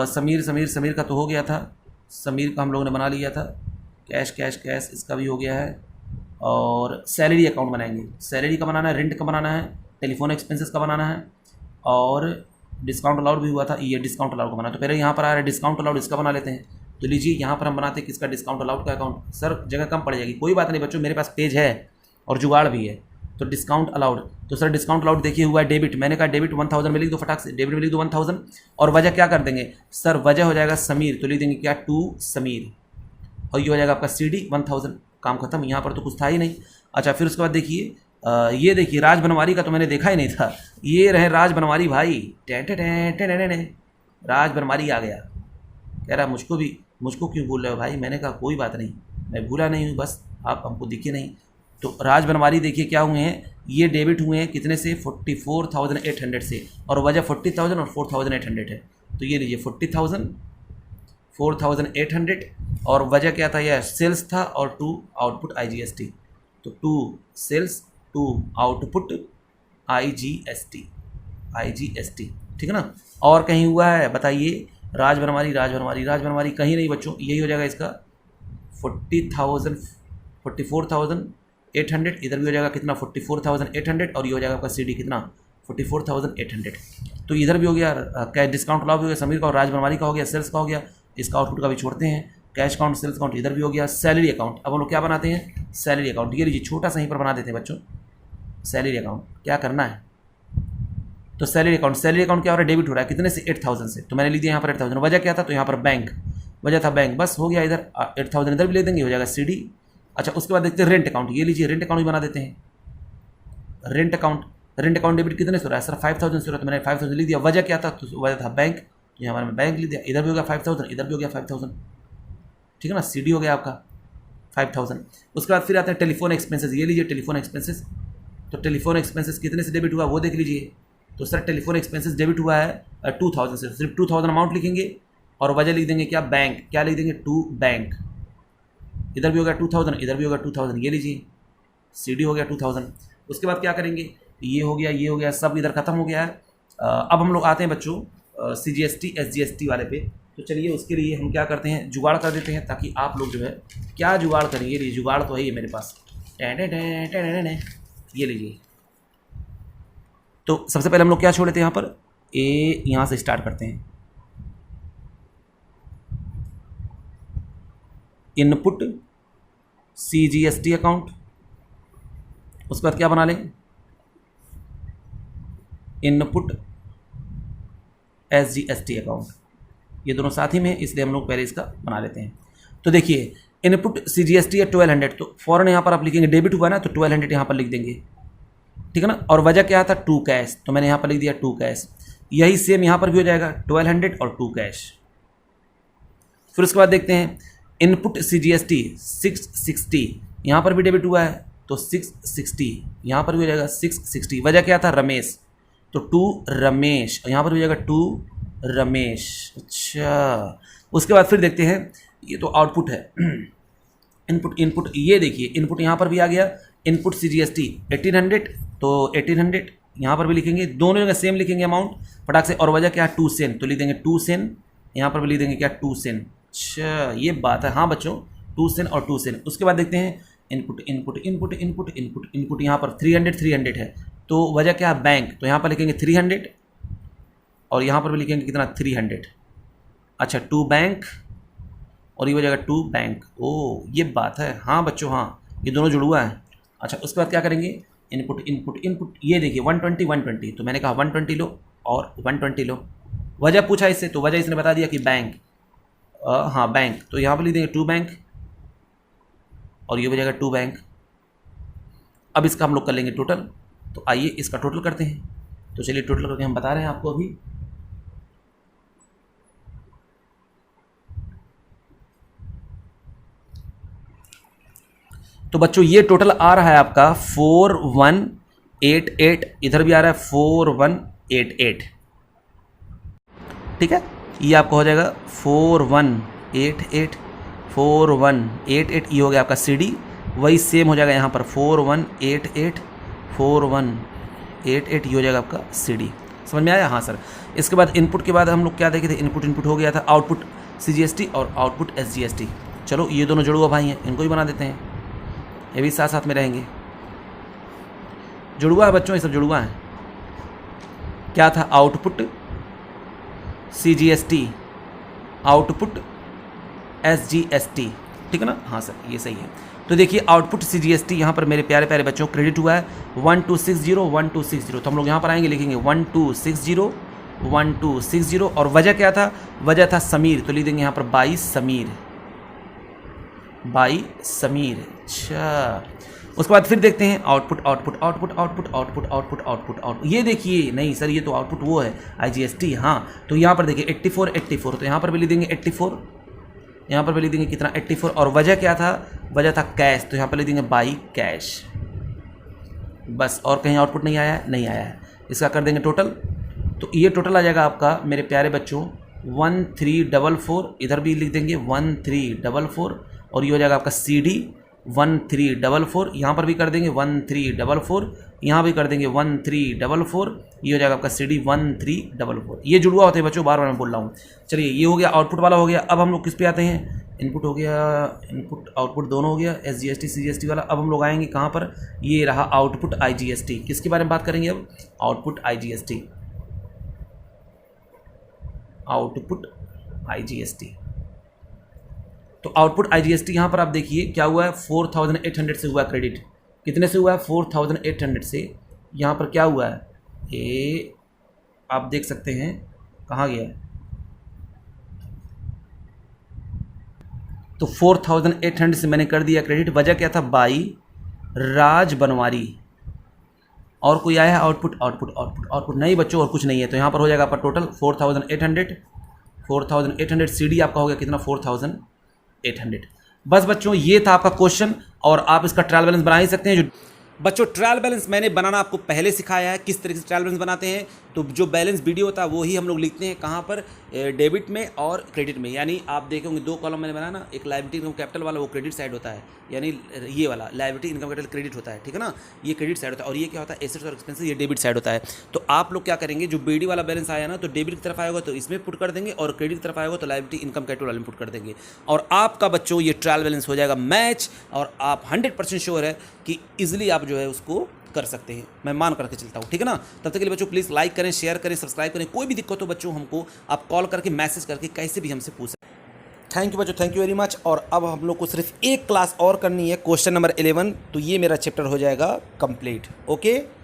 समीर का तो हो गया था, समीर का हम लोगों ने बना लिया था, कैश कैश कैश इसका भी हो गया है, और सैलरी अकाउंट बनाएंगे, सैलरी का बनाना है, रेंट का बनाना है, टेलीफोन एक्सपेंसेस का बनाना है, और डिस्काउंट अलाउड भी हुआ था, ये डिस्काउंट अलाउड का बना, तो पहले यहाँ पर आ रहा है डिस्काउंट अलाउड, इसका बना लेते हैं। तो लीजिए यहाँ पर हम बनाते हैं किसका, डिस्काउंट अलाउड का अकाउंट। सर जगह कम पड़ जाएगी, कोई बात नहीं बच्चों, मेरे पास पेज है और जुगाड़ भी है। तो डिस्काउंट अलाउड, तो सर डिस्काउंट अलाउड देखिए हुआ है डेबिट, मैंने कहा डेबिट 1000 में लिख दो, फटाक से डेबिट में लिख दो 1000, और वजह क्या कर देंगे सर, वजह हो जाएगा समीर, तो लिख देंगे क्या 2 समीर, और ये हो जाएगा आपका CD 1000, काम खत्म, यहाँ पर तो कुछ था ही नहीं। अच्छा फिर उसके बाद देखिए ये देखिए राज बनवारी का तो मैंने देखा ही नहीं था, ये रहे राज बनवारी भाई, राज बनवारी आ गया, कह रहा मुझको क्यों भूल रहे हो भाई, मैंने कहा कोई बात नहीं, मैं भूला नहीं हूँ, बस आप हमको दिखे नहीं। तो राज बनवारी देखिए क्या हुए हैं, ये डेबिट हुए हैं कितने से, 44,800 से, और वजह 40,000 और 4,800 है, तो ये लीजिए 40,000 4,800, और वजह क्या था, यह सेल्स था, और 2 आउटपुट IGST, तो 2 सेल्स 2 आउटपुट IGST, ठीक है ना। और कहीं हुआ है बताइए, राज बनवारी कहीं नहीं बच्चों, यही हो जाएगा इसका 44,800, इधर भी हो जाएगा कितना 44,800, और ये हो जाएगा आपका CD कितना 44,800, तो इधर भी हो गया कैश डिस्काउंट अलाउड हो गया समीर का, और राज बनवारी का हो गया, सेल्स का हो गया, इसका आउटपुट का भी छोड़ते हैं, कैश अकाउंट सेल्स अकाउंट इधर भी हो गया, सैलरी अकाउंट, अब हम लोग क्या बनाते हैं, सैलरी अकाउंट, ये लीजिए छोटा सा यहीं पर बना देते हैं बच्चों, सैलरी अकाउंट क्या करना है, तो सैलरी अकाउंट क्या हो रहा है, डेबिट हो रहा है कितने से 8,000 से, तो मैंने लिख दिया यहाँ पर 8,000, वजह क्या था, तो यहाँ पर बैंक, वजह था बैंक, बस हो गया, इधर 8,000 इधर भी ले देंगे, हो जाएगा CD। अच्छा उसके बाद देखते हैं रेंट अकाउंट, ये लीजिए रेंट अकाउंट भी बना देते हैं, रेंट अकाउंट डेबिट कितने से हो रहा है सर, 5,000 से हो रहा है, तो मैंने 5,000 लिख दिया, वजह क्या था, तो वजह था बैंक, तो यहाँ मैंने बैंक लिख दिया, इधर भी हो गया 5,000, इधर भी हो गया 5,000, ठीक है ना, CD हो गया आपका 5,000। उसके बाद फिर आते हैं टेलीफोन एक्सपेंसेस, ये लीजिए टेलीफोन एक्सपेंसेस, तो टेलीफोन एक्सपेंसेस कितने से डेबिट हुआ वो देख लीजिए, तो सर टेलीफोन एक्सपेंसेस डेबिट हुआ है 2,000 से, सिर्फ 2,000 अमाउंट लिखेंगे, और वजह लिख देंगे क्या, बैंक, क्या लिख देंगे 2 बैंक, इधर भी हो गया 2,000, इधर भी हो गया 2,000, ये लीजिए CD हो गया 2,000। उसके बाद क्या करेंगे, ये हो गया सब इधर खत्म हो गया है। अब हम लोग आते हैं बच्चों CGST SGST वाले पे, तो चलिए उसके लिए हम क्या करते हैं, जुगाड़ कर देते हैं, ताकि आप लोग जो है क्या जुगाड़ करेंगे, ये जुगाड़ तो है ही मेरे पास, ये लीजिए। तो सबसे पहले हम लोग क्या छोड़ लेते हैं, यहाँ पर यहाँ से स्टार्ट करते हैं, इनपुट CGST अकाउंट, उसके बाद क्या बना लें, इनपुट SGST अकाउंट, ये दोनों साथ ही में, इसलिए हम लोग पहले इसका बना लेते हैं। तो देखिए इनपुट CGST है 1200, तो फौरन यहाँ पर आप लिखेंगे डेबिट हुआ ना, तो 1200 यहाँ पर लिख देंगे, ठीक है ना, और वजह क्या था 2 कैश, तो मैंने यहाँ पर लिख दिया 2 कैश, यही सेम यहाँ पर भी हो जाएगा 1200 और 2 कैश। फिर उसके बाद देखते हैं इनपुट CGST 660, यहाँ पर भी डेबिट हुआ है, तो 660 यहाँ पर भी हो जाएगा 660, वजह क्या था रमेश, तो 2 रमेश, यहाँ पर भी हो जाएगा 2 रमेश। अच्छा उसके बाद फिर देखते हैं, ये तो आउटपुट है, इनपुट ये देखिए इनपुट यहाँ पर भी आ गया, इनपुट CGST 1800, तो 1800 यहाँ पर भी लिखेंगे, दोनों जगह सेम लिखेंगे अमाउंट फटाक से। और वजह क्या है 2 सेन, तो लिख देंगे 2 सेन। यहाँ पर भी लिख देंगे क्या 2 सेन। अच्छा ये बात है, हाँ बच्चों 2 सेन और 2 सेन। उसके बाद देखते हैं input input input input input input, यहाँ पर 300 है, तो वजह क्या है बैंक, तो यहाँ पर लिखेंगे 300 और यहाँ पर भी लिखेंगे कितना 300। अच्छा 2 बैंक और ये हो जाएगा 2 बैंक। ओ ये बात है, हाँ बच्चों हाँ ये दोनों जुड़ा हुआ है। अच्छा उसके बाद क्या करेंगे इनपुट इनपुट इनपुट, ये देखिए 120 120, तो मैंने कहा 120 लो और 120 लो। वजह पूछा इससे, तो वजह इसने बता दिया कि बैंक, हाँ बैंक, तो यहाँ पर लिख देंगे 2 बैंक और ये हो जाएगा 2 बैंक। अब इसका हम लोग कर लेंगे टोटल, तो आइए इसका टोटल करते हैं। तो चलिए टोटल करके हम बता रहे हैं आपको अभी। तो बच्चों ये टोटल आ रहा है आपका 4188, इधर भी आ रहा है 4188, ठीक है। ये आपका हो जाएगा 4188 4188, ये हो गया आपका CD। वही सेम हो जाएगा यहाँ पर 4188 4188, ये हो जाएगा आपका CD। समझ में आया? हाँ सर। इसके बाद इनपुट के बाद हम लोग क्या देखे थे, इनपुट इनपुट हो गया था, आउटपुट CGST और आउटपुट SGST। चलो ये दोनों जुड़वा भाई हैं, इनको भी बना देते हैं, ये भी साथ साथ में रहेंगे। जुड़वा है बच्चों, ये सब जुड़वा है। क्या था आउटपुट CGST आउटपुट SGST, ठीक है ना? हाँ सर ये सही है। तो देखिए आउटपुट CGST यहाँ पर मेरे प्यारे प्यारे बच्चों क्रेडिट हुआ है 1260 1260, तो हम लोग यहाँ पर आएंगे लिखेंगे 1260 1260। और वजह क्या था, वजह था समीर, तो लिख देंगे यहाँ पर बाई समीर बाई समीर। अच्छा उसके बाद फिर देखते हैं output output output output output output output output, ये देखिए नहीं सर ये तो आउटपुट वो है IGST। हाँ तो यहाँ पर देखिए 84 84, तो यहाँ पर भी लिख देंगे 84, यहाँ पर भी लिख देंगे कितना 84। और वजह क्या था, वजह था कैश, तो यहाँ पर लिख देंगे बाई कैश। बस और कहीं आउटपुट नहीं आया है, नहीं आया है। इसका कर देंगे टोटल, तो ये टोटल आ जाएगा आपका मेरे प्यारे बच्चों 1344, इधर भी लिख देंगे 1344 और ये हो जाएगा आपका CD 1344, यहाँ पर भी कर देंगे 1344, यहाँ भी कर देंगे 1344, ये हो जाएगा आपका CD 1344। ये जुड़वा होते हैं बच्चों, बार बार मैं बोल रहा हूँ। चलिए ये हो गया आउटपुट वाला हो गया। अब हम लोग किस पे आते हैं, इनपुट हो गया, इनपुट आउटपुट दोनों हो गया, SGST CGST वाला। अब हम लोग आएंगे कहाँ पर, ये रहा आउटपुट IGST। किसके बारे में बात करेंगे अब, आउटपुट IGST आउटपुट IGST। तो आउटपुट IGST यहाँ पर आप देखिए क्या हुआ है 4800 से हुआ है क्रेडिट। कितने से हुआ है 4800 से। यहाँ पर क्या हुआ है ये आप देख सकते हैं, कहाँ गया है, तो 4800 से मैंने कर दिया क्रेडिट। वजह क्या था, बाई राज बनवारी। और कोई आया है आउटपुट आउटपुट आउटपुट आउटपुट, नहीं बच्चों और कुछ नहीं है। तो यहाँ पर हो जाएगा आपका टोटल 4800 CD आपका हो गया कितना 4800। बस बच्चों ये था आपका क्वेश्चन, और आप इसका ट्रायल बैलेंस बना ही सकते हैं। जो बच्चों ट्रायल बैलेंस मैंने बनाना आपको पहले सिखाया है, किस तरीके से ट्रायल बैलेंस बनाते हैं। तो जो बैलेंस वीडियो होता है वो ही हम लोग लिखते हैं कहाँ पर, डेबिट में और क्रेडिट में। यानी आप देखेंगे 2 कॉलम मैंने बनाया ना, एक लायबिलिटी इनकम कैपिटल वाला वो क्रेडिट साइड होता है, यानी ये वाला लायबिलिटी इनकम कैपिटल क्रेडिट होता है, ठीक है ना, ये क्रेडिट साइड होता है। और ये क्या होता है, एसेट्स और एक्सपेंसेस, ये डेबिट साइड होता है। तो आप लोग क्या करेंगे, जो BD वाला बैलेंस आया ना, तो डेबिट की तरफ आएगा तो इसमें पुट कर देंगे, और क्रेडिट की तरफ आएगा तो लायबिलिटी इनकम कैपिटल वाले में पुट कर देंगे। और आपका बच्चों ये ट्रायल बैलेंस हो जाएगा मैच, और आप 100% श्योर है कि ईजिली आप जो है उसको कर सकते हैं, मैं मान करके चलता हूँ, ठीक है ना। तब तक के लिए बच्चों प्लीज़ लाइक करें, शेयर करें, सब्सक्राइब करें। कोई भी दिक्कत हो बच्चों हमको आप कॉल करके मैसेज करके कैसे भी हमसे पूछ सकते। थैंक यू बच्चों, थैंक यू वेरी मच। और अब हम लोग को सिर्फ एक क्लास और करनी है, क्वेश्चन नंबर 11, तो ये मेरा चैप्टर हो जाएगा कंप्लीट। ओके।